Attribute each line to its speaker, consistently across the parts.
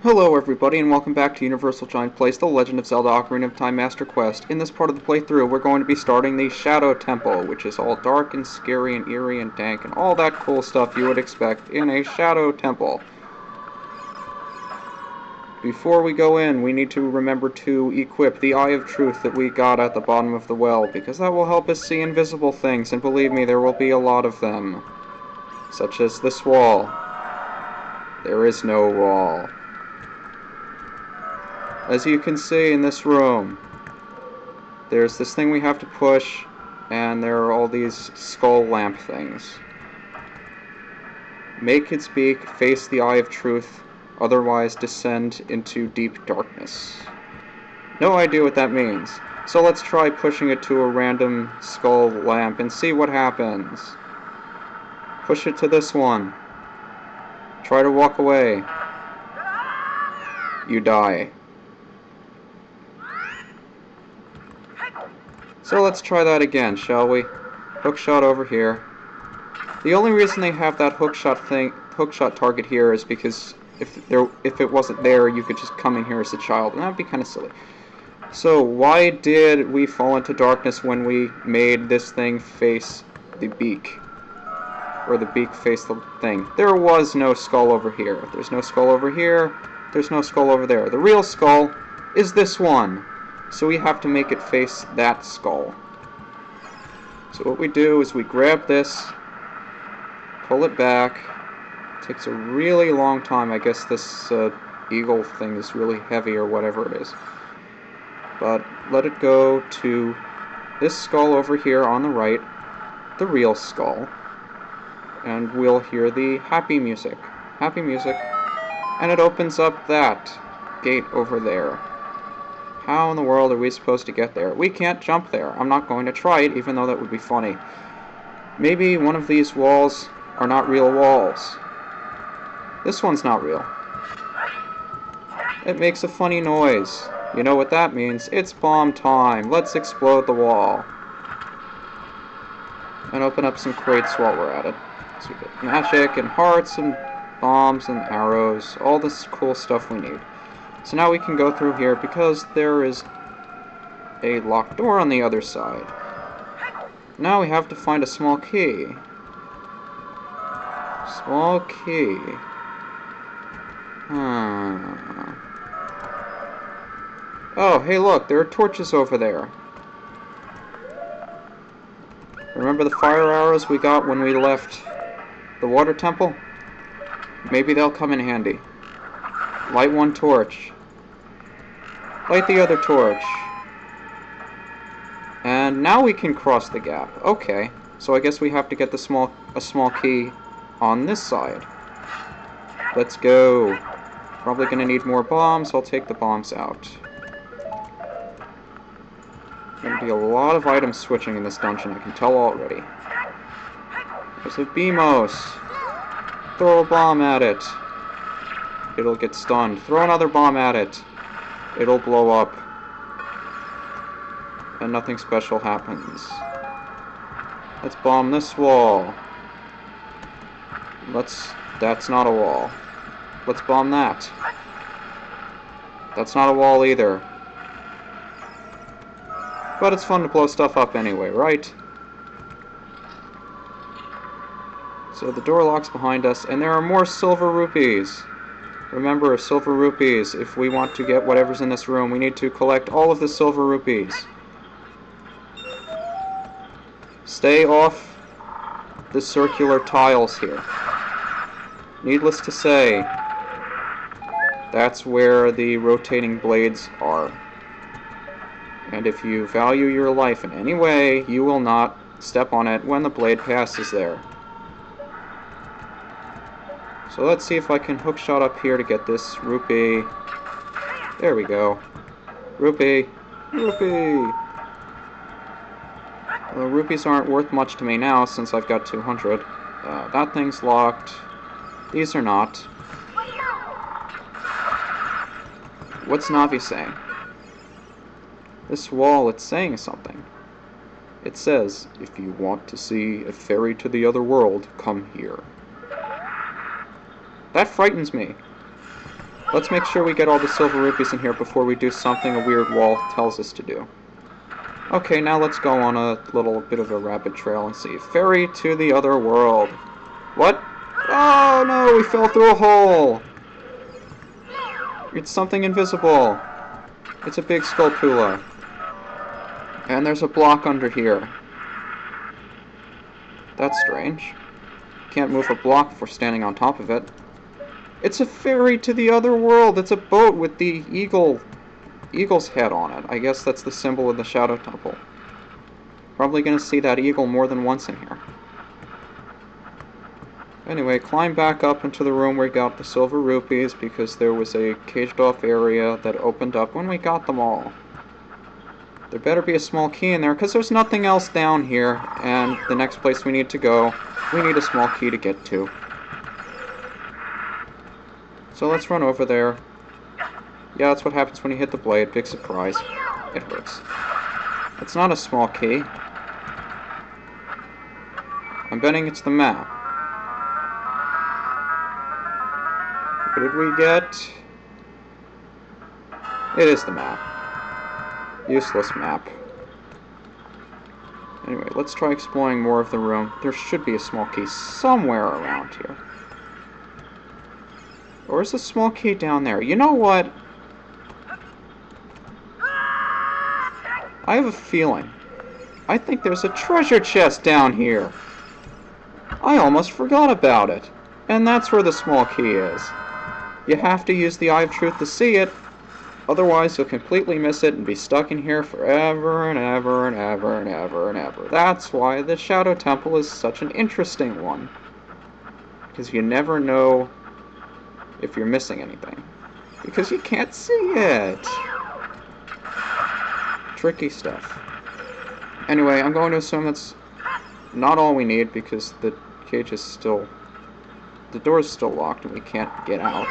Speaker 1: Hello everybody and welcome back to UniversalGiant Plays The Legend of Zelda Ocarina of Time Master Quest. In this part of the playthrough, we're going to be starting the Shadow Temple, which is all dark and scary and eerie and dank and all that cool stuff you would expect in a Shadow Temple. Before we go in, we need to remember to equip the Eye of Truth that we got at the bottom of the well, because that will help us see invisible things, and believe me, there will be a lot of them. Such as this wall. There is no wall. As you can see in this room, there's this thing we have to push, and there are all these skull lamp things. Make its beak face the Eye of Truth, otherwise descend into deep darkness. No idea what that means, so let's try pushing it to a random skull lamp and see what happens. Push it to this one. Try to walk away. You die. So let's try that again, shall we? Hookshot over here. The only reason they have that hookshot target here is because if it wasn't there, you could just come in here as a child, and that'd be kind of silly. So why did we fall into darkness when we made this thing face the beak? Or the beak face the thing? There was no skull over here. If there's no skull over here, there's no skull over there. The real skull is this one. So we have to make it face that skull. So what we do is we grab this, pull it back. It takes a really long time. I guess this eagle thing is really heavy or whatever it is. But let it go to this skull over here on the right, the real skull. And we'll hear the happy music. Happy music. And it opens up that gate over there. How in the world are we supposed to get there? We can't jump there. I'm not going to try it, even though that would be funny. Maybe one of these walls are not real walls. This one's not real. It makes a funny noise. You know what that means? It's bomb time. Let's explode the wall. And open up some crates while we're at it. So we get magic and hearts and bombs and arrows. All this cool stuff we need. So now we can go through here because there is a locked door on the other side. Now we have to find a small key. Small key. Oh, hey look, there are torches over there. Remember the fire arrows we got when we left the water temple? Maybe they'll come in handy. Light one torch. Light the other torch. And now we can cross the gap. Okay, so I guess we have to get a small key on this side. Let's go. Probably gonna need more bombs. I'll take the bombs out. Gonna be a lot of item switching in this dungeon, I can tell already. There's a Beamos. Throw a bomb at it. It'll get stunned. Throw another bomb at it. It'll blow up. And nothing special happens. Let's bomb this wall. That's not a wall. Let's bomb that. That's not a wall either. But it's fun to blow stuff up anyway, right? So the door locks behind us, and there are more silver rupees. Remember, silver rupees. If we want to get whatever's in this room, we need to collect all of the silver rupees. Stay off the circular tiles here. Needless to say, that's where the rotating blades are. And if you value your life in any way, you will not step on it when the blade passes there. So let's see if I can hookshot up here to get this rupee. There we go. Rupee! Rupee! Well, rupees aren't worth much to me now since I've got 200. That thing's locked. These are not. What's Navi saying? This wall, it's saying something. It says, if you want to see a ferry to the other world, come here. That frightens me. Let's make sure we get all the silver rupees in here before we do something a weird wall tells us to do. Okay, now let's go on a little bit of a rabbit trail and see. Ferry to the other world. What? Oh no, we fell through a hole! It's something invisible. It's a big Skulltula. And there's a block under here. That's strange. Can't move a block if we're standing on top of it. It's a ferry to the other world! It's a boat with the eagle's head on it. I guess that's the symbol of the Shadow Temple. Probably gonna see that eagle more than once in here. Anyway, climb back up into the room where we got the silver rupees because there was a caged off area that opened up when we got them all. There better be a small key in there because there's nothing else down here, and the next place we need to go, we need a small key to get to. So let's run over there. Yeah, that's what happens when you hit the blade. Big surprise. It hurts. It's not a small key. I'm betting it's the map. What did we get? It is the map. Useless map. Anyway, let's try exploring more of the room. There should be a small key somewhere around here. Or is the small key down there? You know what? I have a feeling. I think there's a treasure chest down here. I almost forgot about it. And that's where the small key is. You have to use the Eye of Truth to see it. Otherwise, you'll completely miss it and be stuck in here forever and ever and ever and ever and ever. That's why the Shadow Temple is such an interesting one. Because you never know if you're missing anything. Because you can't see it. Tricky stuff. Anyway, I'm going to assume that's not all we need because the cage is still... the door is still locked and we can't get out.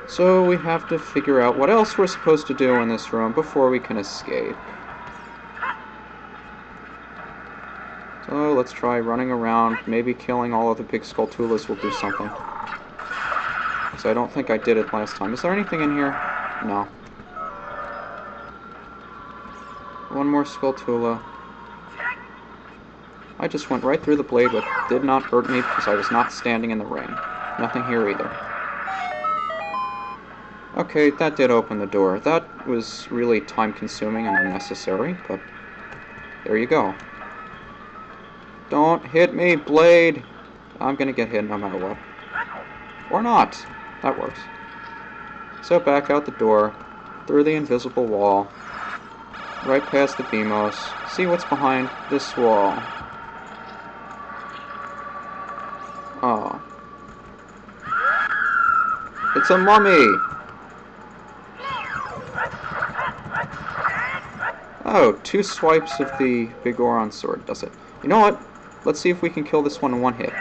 Speaker 1: So we have to figure out what else we're supposed to do in this room before we can escape. So let's try running around. Maybe killing all of the big Skulltulas will do something. So I don't think I did it last time. Is there anything in here? No. One more Skulltula. I just went right through the blade, but did not hurt me because I was not standing in the rain. Nothing here either. Okay, that did open the door. That was really time-consuming and unnecessary, but there you go. Don't hit me, blade! I'm gonna get hit no matter what. Or not. That works. So back out the door, through the invisible wall, right past the Beamos. See what's behind this wall. Oh. It's a mummy! Oh, 2 swipes of the big Oron sword does it. You know what? Let's see if we can kill this one in 1 hit.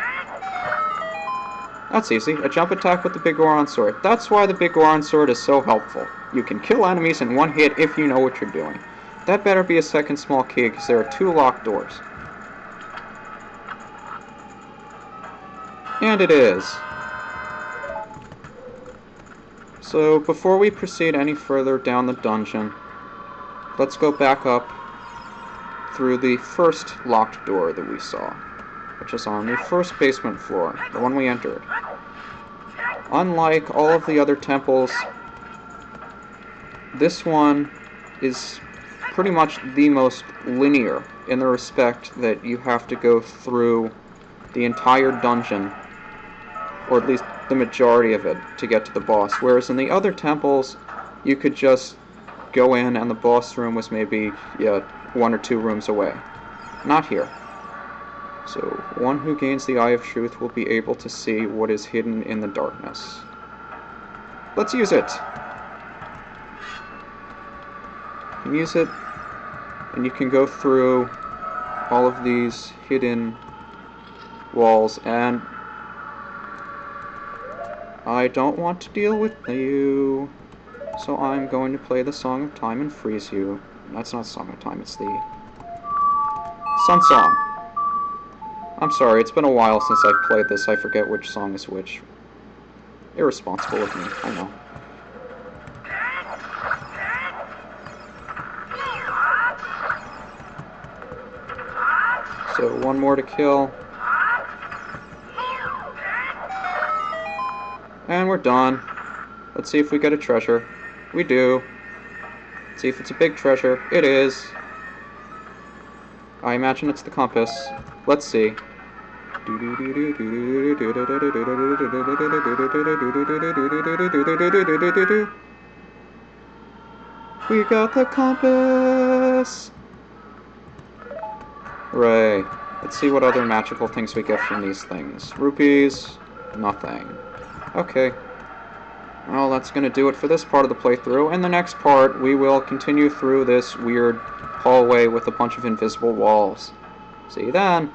Speaker 1: That's easy. A jump attack with the big Oron sword. That's why the big Oron sword is so helpful. You can kill enemies in 1 hit if you know what you're doing. That better be a second small key because there are 2 locked doors. And it is. So before we proceed any further down the dungeon, let's go back up through the first locked door that we saw, which is on the first basement floor, the one we entered. Unlike all of the other temples, this one is pretty much the most linear in the respect that you have to go through the entire dungeon, or at least the majority of it, to get to the boss, whereas in the other temples you could just go in and the boss room was maybe 1 or 2 rooms away. Not here. So one who gains the Eye of Truth will be able to see what is hidden in the darkness. Let's use it! You can use it, and you can go through all of these hidden walls, and I don't want to deal with you, so I'm going to play the Song of Time and freeze you. That's not Song of Time, it's the Sun Song. I'm sorry, it's been a while since I've played this, I forget which song is which. Irresponsible of me, I know. So, one more to kill. And we're done. Let's see if we get a treasure. We do. Let's see if it's a big treasure. It is. I imagine it's the compass. Let's see. We got the compass! Hooray. Let's see what other magical things we get from these things. Rupees? Nothing. Okay. Well, that's going to do it for this part of the playthrough. In the next part, we will continue through this weird hallway with a bunch of invisible walls. See you then!